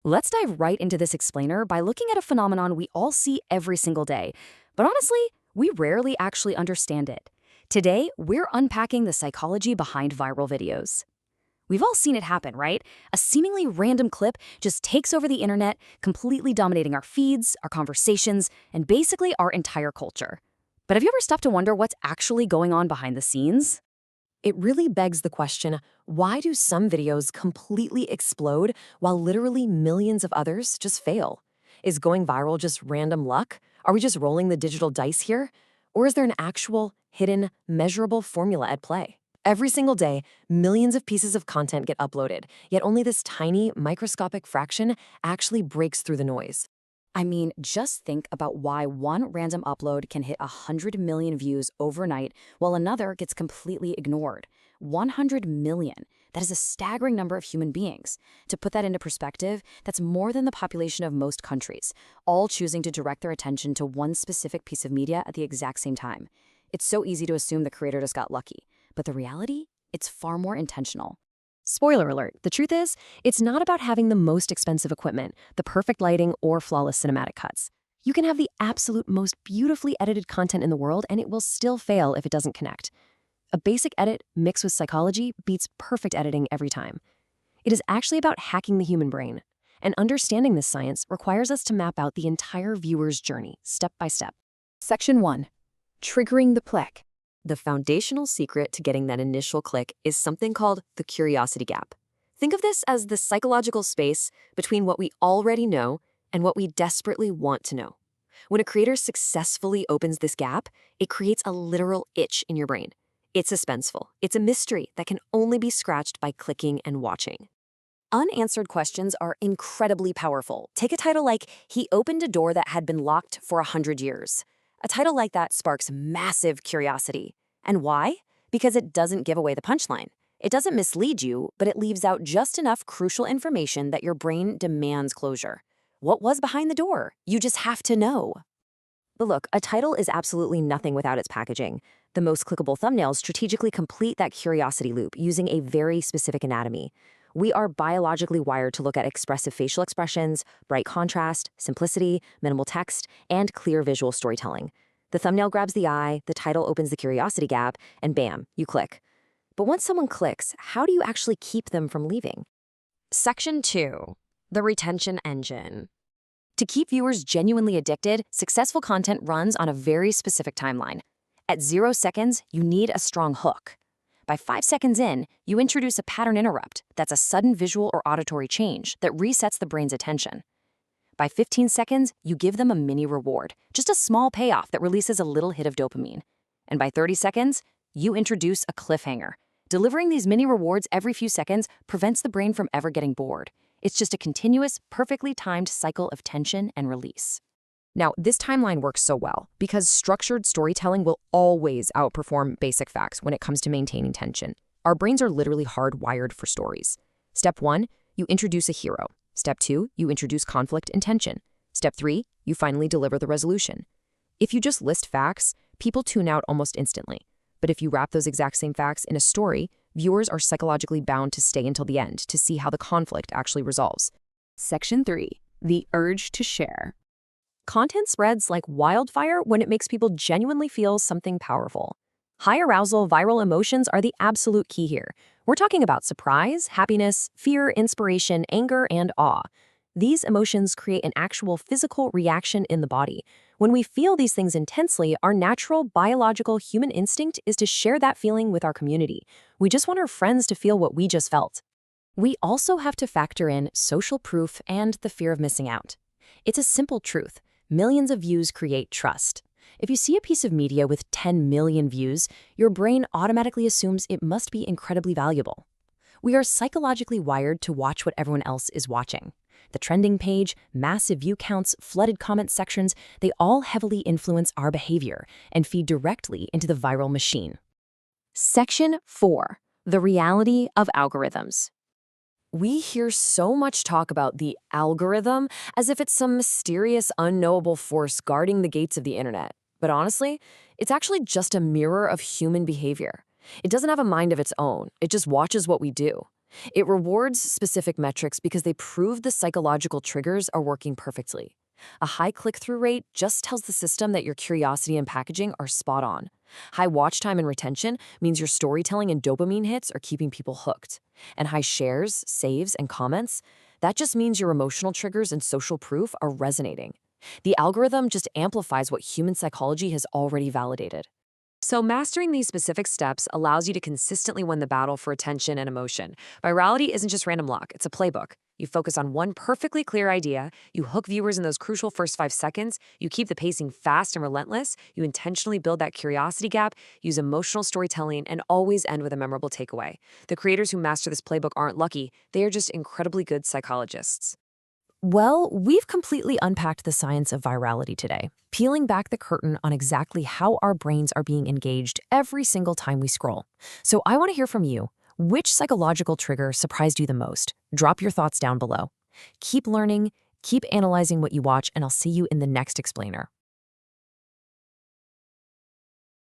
Let's dive right into this explainer by looking at a phenomenon we all see every single day, but honestly, we rarely actually understand it. Today, we're unpacking the psychology behind viral videos. We've all seen it happen, right? A seemingly random clip just takes over the internet, completely dominating our feeds, our conversations, and basically our entire culture. But have you ever stopped to wonder what's actually going on behind the scenes? It really begs the question, why do some videos completely explode while literally millions of others just fail? Is going viral just random luck? Are we just rolling the digital dice here? Or is there an actual, hidden, measurable formula at play? Every single day, millions of pieces of content get uploaded, yet only this tiny, microscopic fraction actually breaks through the noise. I mean, just think about why one random upload can hit 100 million views overnight while another gets completely ignored. 100 million. That is a staggering number of human beings. To put that into perspective, that's more than the population of most countries, all choosing to direct their attention to one specific piece of media at the exact same time. It's so easy to assume the creator just got lucky, but the reality? It's far more intentional. Spoiler alert, the truth is, it's not about having the most expensive equipment, the perfect lighting, or flawless cinematic cuts. You can have the absolute most beautifully edited content in the world, and it will still fail if it doesn't connect. A basic edit mixed with psychology beats perfect editing every time. It is actually about hacking the human brain. And understanding this science requires us to map out the entire viewer's journey, step by step. Section 1. Triggering the plaque. The foundational secret to getting that initial click is something called the curiosity gap. Think of this as the psychological space between what we already know and what we desperately want to know. When a creator successfully opens this gap, it creates a literal itch in your brain. It's suspenseful. It's a mystery that can only be scratched by clicking and watching. Unanswered questions are incredibly powerful. Take a title like, "He Opened a Door That Had Been Locked for 100 Years." A title like that sparks massive curiosity. And why? Because it doesn't give away the punchline. It doesn't mislead you, but it leaves out just enough crucial information that your brain demands closure. What was behind the door? You just have to know. But look, a title is absolutely nothing without its packaging. The most clickable thumbnails strategically complete that curiosity loop using a very specific anatomy. We are biologically wired to look at expressive facial expressions, bright contrast, simplicity, minimal text, and clear visual storytelling. The thumbnail grabs the eye, the title opens the curiosity gap, and bam, you click. But once someone clicks, how do you actually keep them from leaving? Section 2. The retention engine. To keep viewers genuinely addicted, successful content runs on a very specific timeline. At 0 seconds, you need a strong hook. By 5 seconds in, you introduce a pattern interrupt that's a sudden visual or auditory change that resets the brain's attention. By 15 seconds, you give them a mini reward, just a small payoff that releases a little hit of dopamine. And by 30 seconds, you introduce a cliffhanger. Delivering these mini rewards every few seconds prevents the brain from ever getting bored. It's just a continuous, perfectly timed cycle of tension and release. Now, this timeline works so well because structured storytelling will always outperform basic facts when it comes to maintaining tension. Our brains are literally hardwired for stories. Step 1, you introduce a hero. Step 2, you introduce conflict and tension. Step 3, you finally deliver the resolution. If you just list facts, people tune out almost instantly. But if you wrap those exact same facts in a story, viewers are psychologically bound to stay until the end to see how the conflict actually resolves. Section 3. The urge to share. Content spreads like wildfire when it makes people genuinely feel something powerful. High arousal, viral emotions are the absolute key here. We're talking about surprise, happiness, fear, inspiration, anger, and awe. These emotions create an actual physical reaction in the body. When we feel these things intensely, our natural, biological human instinct is to share that feeling with our community. We just want our friends to feel what we just felt. We also have to factor in social proof and the fear of missing out. It's a simple truth. Millions of views create trust. If you see a piece of media with 10 million views, your brain automatically assumes it must be incredibly valuable. We are psychologically wired to watch what everyone else is watching. The trending page, massive view counts, flooded comment sections, they all heavily influence our behavior and feed directly into the viral machine. Section 4. The reality of algorithms. We hear so much talk about the algorithm as if it's some mysterious, unknowable force guarding the gates of the internet. But honestly, it's actually just a mirror of human behavior. It doesn't have a mind of its own. It just watches what we do. It rewards specific metrics because they prove the psychological triggers are working perfectly. A high click-through rate just tells the system that your curiosity and packaging are spot on. High watch time and retention means your storytelling and dopamine hits are keeping people hooked. And high shares, saves, and comments, that just means your emotional triggers and social proof are resonating. The algorithm just amplifies what human psychology has already validated. So mastering these specific steps allows you to consistently win the battle for attention and emotion. Virality isn't just random luck, it's a playbook. You focus on one perfectly clear idea, you hook viewers in those crucial first 5 seconds, you keep the pacing fast and relentless, you intentionally build that curiosity gap, use emotional storytelling, and always end with a memorable takeaway. The creators who master this playbook aren't lucky, they are just incredibly good psychologists. Well, we've completely unpacked the science of virality today, peeling back the curtain on exactly how our brains are being engaged every single time we scroll. So I want to hear from you. Which psychological trigger surprised you the most? Drop your thoughts down below. Keep learning, keep analyzing what you watch, and I'll see you in the next explainer.